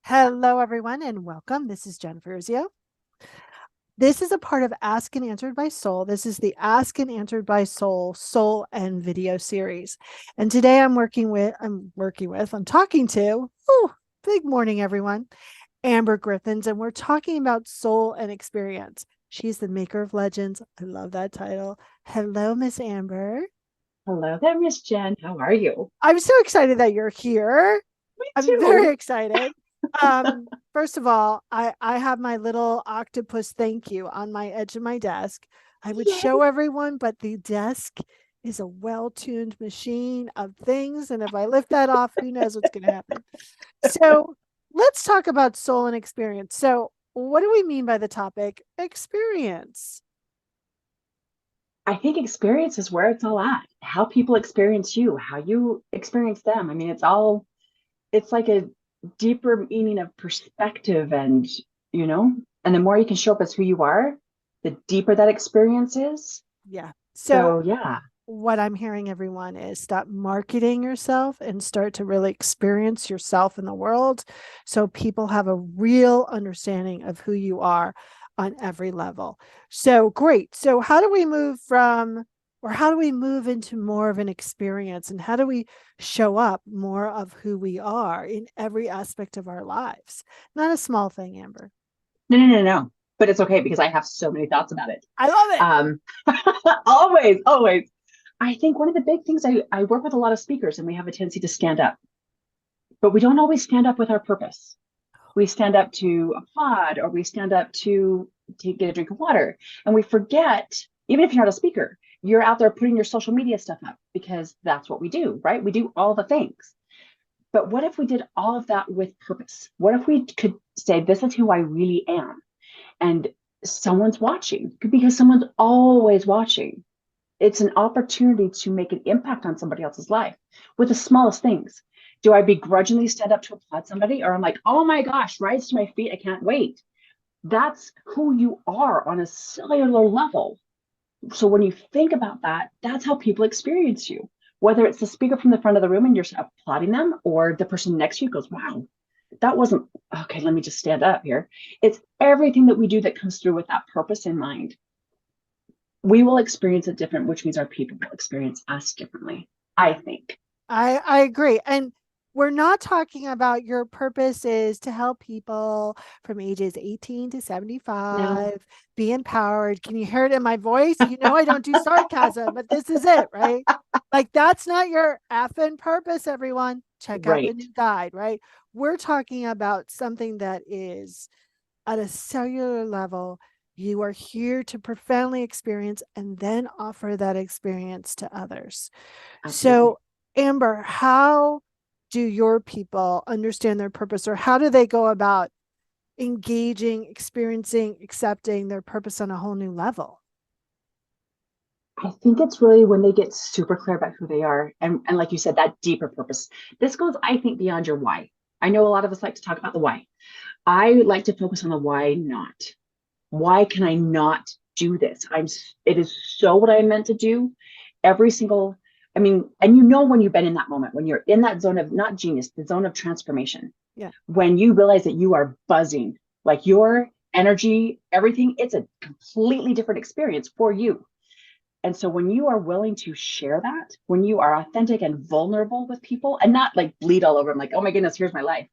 Hello, everyone, and welcome. This is Jennifer Urzio. This is a part of Ask and Answered by Soul. This is the Ask and Answered by Soul and video series. And today I'm talking to, big morning, everyone, Amber Griffins, and we're talking about soul and experience. She's the maker of legends. I love that title. Hello, Miss Amber. Hello there, Miss Jen. How are you? I'm so excited that you're here. Me I'm very too. excited. First of all, I have my little octopus thank you on my edge of my desk. I would Yay. show everyone, but the desk is a well-tuned machine of things. And if I lift that off, who knows what's going to happen? So let's talk about soul and experience. So, what do we mean by the topic experience? I think experience is where it's all at. How people experience you, how you experience them. I mean, it's like a deeper meaning of perspective you know, and the more you can show up as who you are, the deeper that experience is. Yeah. So, So, yeah, what I'm hearing everyone is stop marketing yourself and start to really experience yourself in the world so people have a real understanding of who you are on every level. So great. So how do we move into more of an experience and how do we show up more of who we are in every aspect of our lives? Not a small thing, Amber. no, no, no, no. But it's okay because I have so many thoughts about it. I love it. Um, always, always. I think one of the big things I work with a lot of speakers and we have a tendency to stand up, but we don't always stand up with our purpose. We stand up to applaud or we stand up to get a drink of water. And we forget, even if you're not a speaker, you're out there putting your social media stuff up because that's what we do, right? We do all the things. But what if we did all of that with purpose? What if we could say, this is who I really am? And someone's watching because someone's always watching. It's an opportunity to make an impact on somebody else's life with the smallest things. Do I begrudgingly stand up to applaud somebody, or I'm like, oh my gosh, rise to my feet, I can't wait? That's who you are on a cellular level. So when you think about that, that's how people experience you. Whether it's the speaker from the front of the room and you're applauding them, or the person next to you goes, wow, that wasn't okay. Let me just stand up here. It's everything that we do that comes through with that purpose in mind. We will experience it different, which means our people will experience us differently, I Yeah. think. I agree. And we're not talking about your purpose is to help people from ages 18 to No, 75 be empowered. Can you hear it in my voice? You know, I don't do sarcasm, but this is it, right? Like, that's not your effing purpose, everyone. Check out the right. new guide, right? We're talking about something that is at a cellular level. You are here to profoundly experience and then offer that experience to others. Absolutely. So, Amber, how do your people understand their purpose, or how do they go about engaging, experiencing, accepting their purpose on a whole new level? I think it's really when they get super clear about who they are. And like you said, that deeper purpose. This goes, I think, beyond your why. I know a lot of us like to talk about the why. I like to focus on the why not. Why can I not do this? It is so what I'm meant to do. Every single, I mean, and you know when you've been in that moment, when you're in that zone of not genius, the zone of transformation, Yeah. when you realize that you are buzzing, like your energy, everything, it's a completely different experience for you. And so when you are willing to share that, when you are authentic and vulnerable with people and not like bleed all over them, like, oh my goodness, here's my life,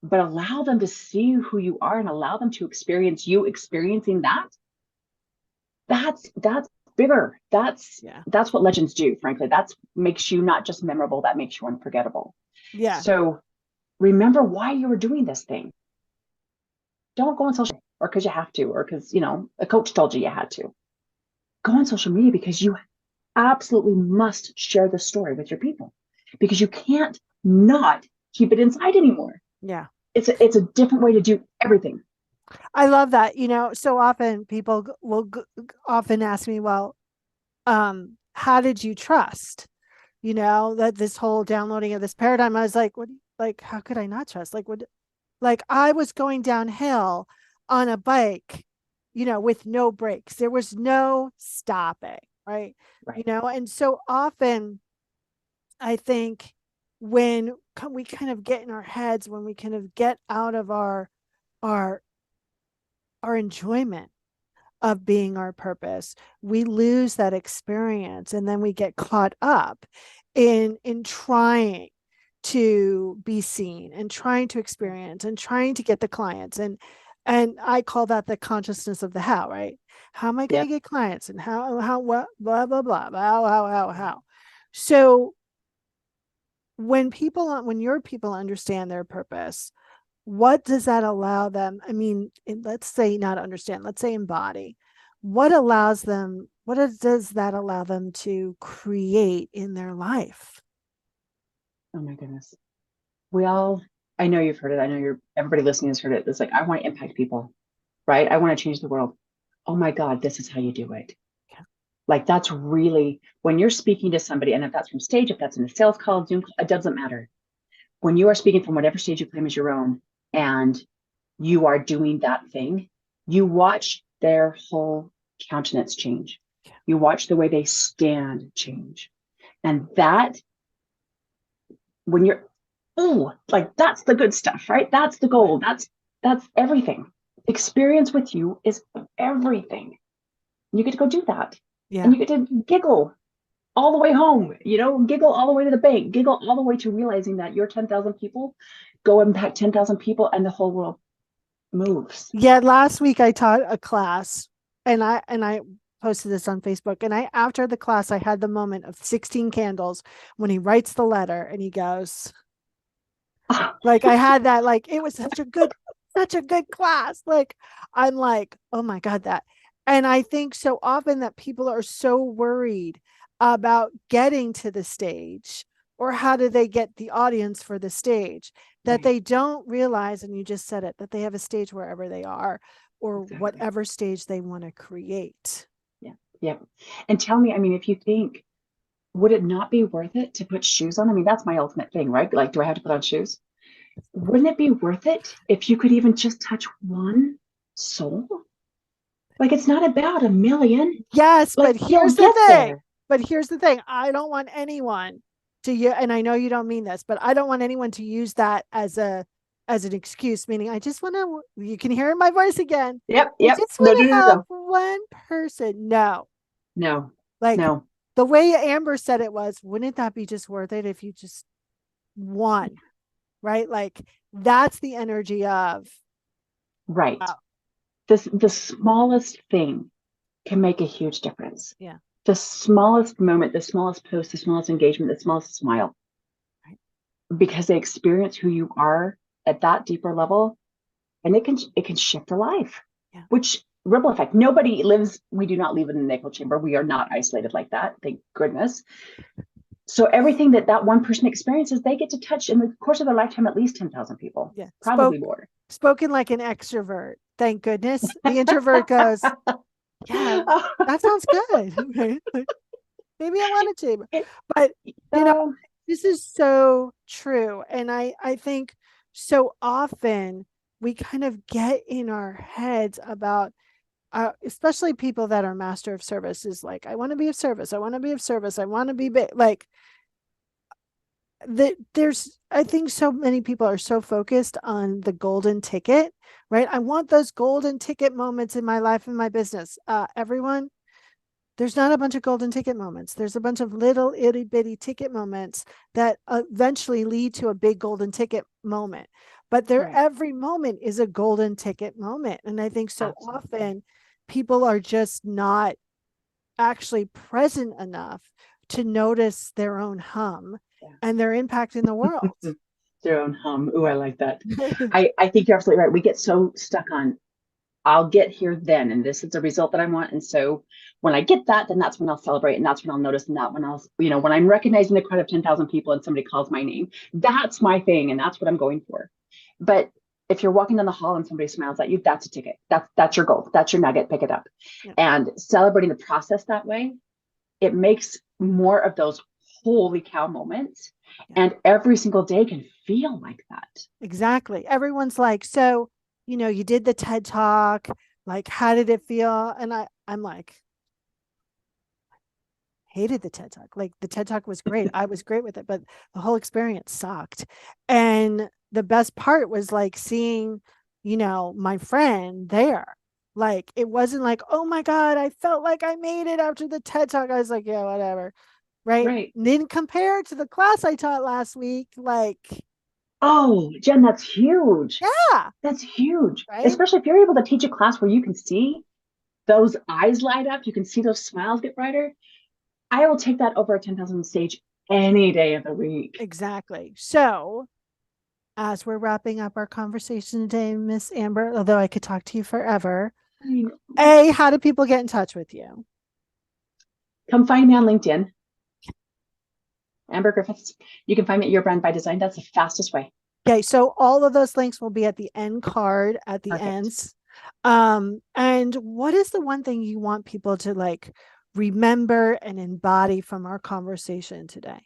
but allow them to see who you are and allow them to experience you experiencing that, that's bigger. Yeah. That's what legends do, frankly. That's makes you not just memorable, that makes you unforgettable. Yeah. So remember why you were doing this thing. Don't go on social or because you have to, or because a coach told you you had to. Go on social media because you absolutely must share the story with your people because you can't not keep it inside anymore. Yeah. It's a different way to do everything. I love that. So often people will often ask me, well, how did you trust? That this whole downloading of this paradigm, I was like, what, like, how could I not trust? Like, what, like I was going downhill on a bike, with no brakes. There was no stopping, right? Right. And so often I think when we kind of get in our heads, when we kind of get out of our enjoyment of being our purpose, we lose that experience, and then we get caught up in trying to be seen and trying to experience and trying to get the clients. And I call that the consciousness of the how, right? How am I going to Yep. get clients, and how what blah blah blah, how. So when your people understand their purpose, what does that allow them? I mean, let's say not understand, let's say embody. What allows them, does that allow them to create in their life? Oh my goodness. We all, I know you've heard it. I know everybody listening has heard it. It's like, I want to impact people, right? I want to change the world. Oh my God, this is how you do it. Yeah. Like, that's really when you're speaking to somebody, and if that's from stage, if that's in a sales call, Zoom call, it doesn't matter. When you are speaking from whatever stage you claim as your own, and you are doing that thing, you watch their whole countenance change. Yeah. You watch the way they stand change. And that, when you're, oh, like, that's the good stuff, right? That's the gold. That's everything. Experience with you is everything. You get to go do that. Yeah. And you get to giggle all the way home, giggle all the way to the bank, giggle all the way to realizing that your 10,000 people go impact 10,000 people, and the whole world moves. Yeah. Last week I taught a class, and I posted this on Facebook, and after the class, I had the moment of 16 candles when he writes the letter and he goes, like, I had that, like, it was such a good class. Like, I'm like, oh my God, that. And I think so often that people are so worried about getting to the stage, or how do they get the audience for the stage, that Right. they don't realize, and you just said it, that they have a stage wherever they are, or Exactly. whatever stage they want to create. Yeah. Yeah. And tell me, I mean, if you think, would it not be worth it to put shoes on? I mean, that's my ultimate thing, right? Like, do I have to put on shoes? Wouldn't it be worth it if you could even just touch one soul? Like, it's not about a million. Yes, Like, but you'll here's the get thing. there. I don't want anyone to you, and I know you don't mean this, but I don't want anyone to use that as an excuse, meaning I just want to, you can hear in my voice again. Yep. I Yep. just No, want no, to no, help no. one person. No. No, Like, no. the way Amber said it was, wouldn't that be just worth it if you just won? Right? Like, that's the energy of, Right. uh, The smallest thing can make a huge difference. yeah. The smallest moment, the smallest post, the smallest engagement, the smallest smile, Right. because they experience who you are at that deeper level, and it can shift a life. Yeah. Which ripple effect. Nobody lives, we do not live in an echo chamber. We are not isolated like that, thank goodness. So everything that one person experiences, they get to touch in the course of their lifetime at least 10,000 people, Yeah. probably more. Spoken like an extrovert. Thank goodness. The introvert goes, yeah, that sounds good. Right? Like, maybe I wanted to, but you know, So, this is so true. And I think so often we kind of get in our heads about, especially people that are master of service, is like, I want to be of service. I want to be of service. I want to be big. Like, there's, I think so many people are so focused on the golden ticket, right? I want those golden ticket moments in my life and my business. Everyone, there's not a bunch of golden ticket moments. There's a bunch of little itty bitty ticket moments that eventually lead to a big golden ticket moment. But right. every moment is a golden ticket moment. And I think so Absolutely. often people are just not actually present enough to notice their own hum Yeah. and their impact in the world. Their own hum. Ooh, I like that. I think you're absolutely right. We get so stuck on, I'll get here then, and this is the result that I want. And so when I get that, then that's when I'll celebrate, and that's when I'll notice, and that when I'll, when I'm recognizing the crowd of 10,000 people and somebody calls my name, that's my thing, and that's what I'm going for. But if you're walking down the hall and somebody smiles at you, that's a ticket. That's your goal. That's your nugget. Pick it up. Yeah. And celebrating the process that way, it makes more of those holy cow moments. Yeah. And every single day can feel like that. Exactly. Everyone's like, so, you did the TED talk. Like, how did it feel? And I'm like, hated the TED Talk. Like the TED Talk was great. I was great with it, but the whole experience sucked. And the best part was like seeing, my friend there. Like it wasn't like, oh my God, I felt like I made it after the TED Talk. I was like, yeah, whatever. Right. Right. Didn't compare to the class I taught last week. Like, Oh, Jen, that's huge. yeah, That's huge. right. Especially if you're able to teach a class where you can see those eyes light up, you can see those smiles get brighter. I will take that over a 10,000 stage any day of the week. Exactly. So as we're wrapping up our conversation today, Miss Amber, although I could talk to you forever, how do people get in touch with you? Come find me on LinkedIn, Amber Griffiths. You can find me at Your Brand by Design. That's the fastest way. Okay, so all of those links will be at the end card at the Perfect. ends. And what is the one thing you want people to like remember and embody from our conversation today?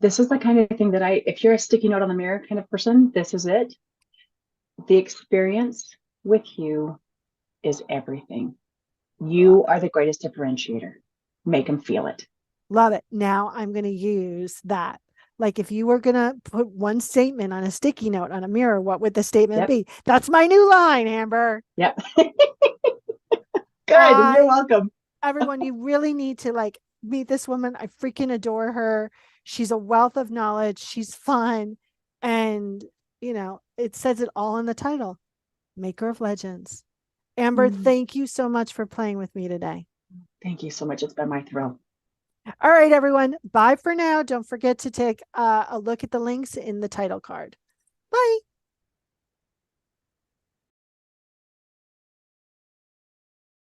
This is the kind of thing that if you're a sticky note on the mirror kind of person, this is it. The experience with you is everything. You are the greatest differentiator. Make them feel it. Love it. Now I'm going to use that. Like if you were going to put one statement on a sticky note on a mirror, what would the statement be? That's my new line, Amber. Yep. Good. You're welcome. Everyone, you really need to like meet this woman. I freaking adore her. She's a wealth of knowledge. She's fun. And, it says it all in the title, Maker of Legends. Amber, thank you so much for playing with me today. Thank you so much. It's been my thrill. All right, everyone. Bye for now. Don't forget to take a look at the links in the title card. Bye.